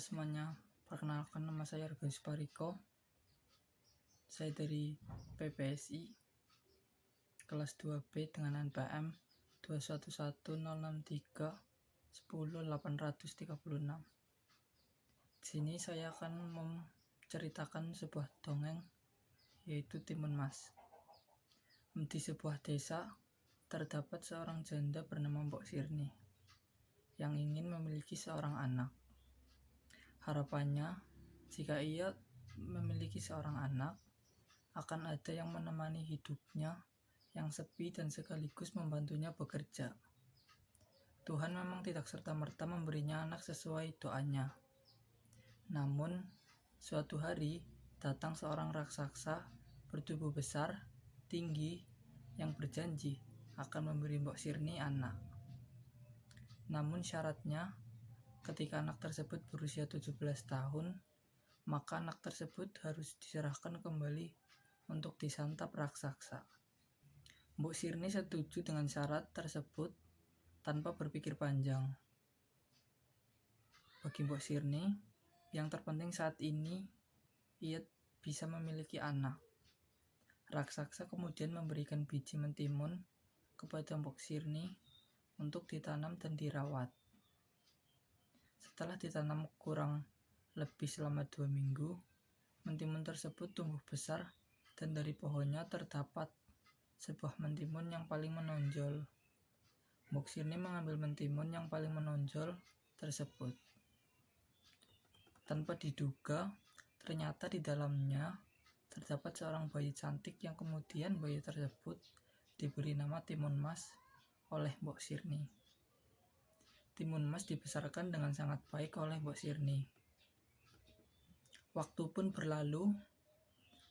Halo semuanya, perkenalkan nama saya Argus Pariko. Saya dari PPSI kelas 2B dengan NPM 211063100836. Di sini saya akan menceritakan sebuah dongeng, yaitu Timun Mas. Di sebuah desa terdapat seorang janda bernama Mbok Sirni yang ingin memiliki seorang anak. Harapannya, jika ia memiliki seorang anak, akan ada yang menemani hidupnya yang sepi dan sekaligus membantunya bekerja. Tuhan memang tidak serta-merta memberinya anak sesuai doanya. Namun, suatu hari datang seorang raksasa bertubuh besar, tinggi, yang berjanji akan memberi Mbok Sirni anak. Namun syaratnya, ketika anak tersebut berusia 17 tahun, maka anak tersebut harus diserahkan kembali untuk disantap raksasa. Mbok Sirni setuju dengan syarat tersebut tanpa berpikir panjang. Bagi Mbok Sirni, yang terpenting saat ini ia bisa memiliki anak. Raksasa kemudian memberikan biji mentimun kepada Mbok Sirni untuk ditanam dan dirawat. Setelah ditanam kurang lebih selama 2 minggu, mentimun tersebut tumbuh besar dan dari pohonnya terdapat sebuah mentimun yang paling menonjol. Mbok Sirni mengambil mentimun yang paling menonjol tersebut. Tanpa diduga, ternyata di dalamnya terdapat seorang bayi cantik yang kemudian bayi tersebut diberi nama Timun Mas oleh Mbok Sirni. Timun Mas dibesarkan dengan sangat baik oleh Mbok Sirni. Waktu pun berlalu,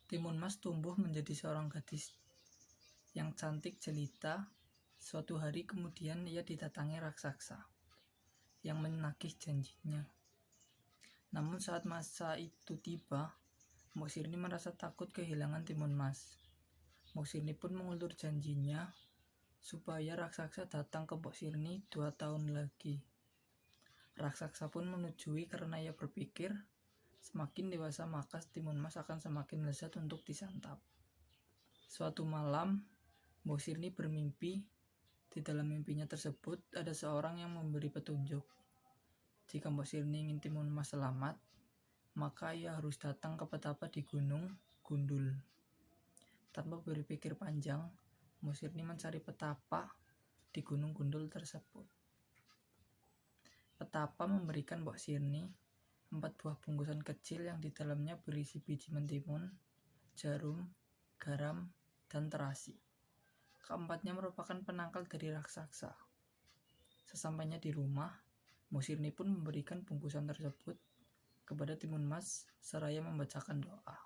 Timun Mas tumbuh menjadi seorang gadis yang cantik jelita. Suatu hari kemudian ia didatangi raksasa yang menagih janjinya. Namun saat masa itu tiba, Mbok Sirni merasa takut kehilangan Timun Mas. Mbok Sirni pun mengulur janjinya supaya raksasa datang ke Mbok Sirni 2 tahun lagi. Raksasa pun menyetujui karena ia berpikir semakin dewasa maka Timun Mas akan semakin lezat untuk disantap. Suatu malam, Mbok Sirni bermimpi. Di dalam mimpinya tersebut ada seorang yang memberi petunjuk. Jika Mbok Sirni ingin Timun Mas selamat, maka ia harus datang ke petapa di Gunung Gundul. Tanpa berpikir panjang, Mbok Sirni mencari petapa di Gunung Gundul tersebut. Petapa memberikan Mbok Sirni 4 buah bungkusan kecil yang di dalamnya berisi biji mentimun, jarum, garam, dan terasi. Keempatnya merupakan penangkal dari raksasa. Sesampainya di rumah, Mbok Sirni pun memberikan bungkusan tersebut kepada Timun Mas seraya membacakan doa.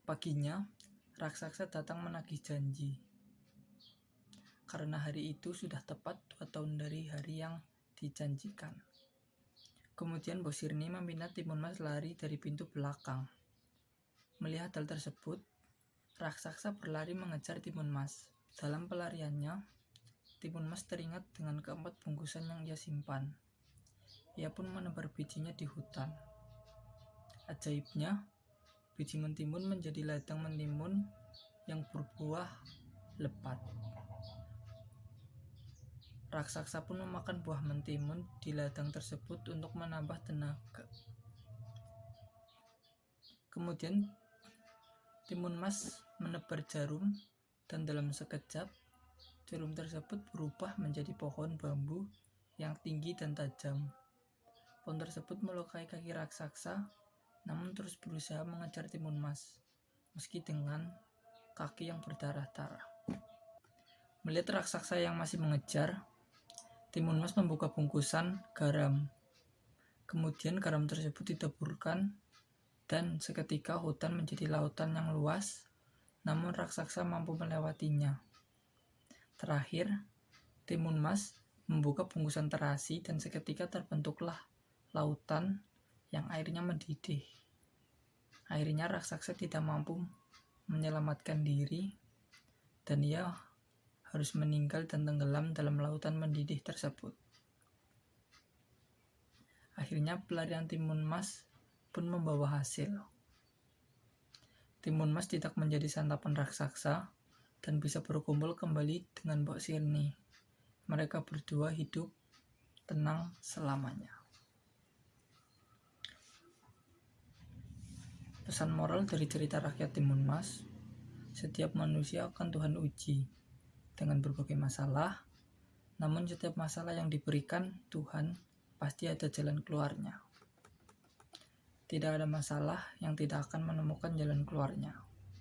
Paginya, raksasa datang menagih janji. Karena hari itu sudah tepat 2 tahun dari hari yang dijanjikan. Kemudian Mbok Sirni meminta Timun Mas lari dari pintu belakang. Melihat hal tersebut, raksasa berlari mengejar Timun Mas. Dalam pelariannya, Timun Mas teringat dengan keempat bungkusan yang ia simpan. Ia pun menebar bijinya di hutan. Ajaibnya, biji mentimun menjadi ladang mentimun yang berbuah lebat. Raksasa pun memakan buah mentimun di ladang tersebut untuk menambah tenaga. Kemudian Timun Mas menebar jarum dan dalam sekejap jarum tersebut berubah menjadi pohon bambu yang tinggi dan tajam. Pohon tersebut melukai kaki raksasa, namun terus berusaha mengejar Timun Mas, meski dengan kaki yang berdarah-darah. Melihat raksasa yang masih mengejar, Timun Mas membuka bungkusan garam. Kemudian garam tersebut ditaburkan dan seketika hutan menjadi lautan yang luas, namun raksasa mampu melewatinya. Terakhir, Timun Mas membuka bungkusan terasi dan seketika terbentuklah lautan yang airnya mendidih. Akhirnya raksasa tidak mampu menyelamatkan diri dan ia harus meninggal dan tenggelam dalam lautan mendidih tersebut. Akhirnya pelarian Timun Mas pun membawa hasil. Timun Mas tidak menjadi santapan raksasa dan bisa berkumpul kembali dengan Mbok Sirni. Mereka berdua hidup tenang selamanya. Pesan moral dari cerita rakyat Timun Mas, setiap manusia akan Tuhan uji dengan berbagai masalah, namun setiap masalah yang diberikan Tuhan pasti ada jalan keluarnya. Tidak ada masalah yang tidak akan menemukan jalan keluarnya.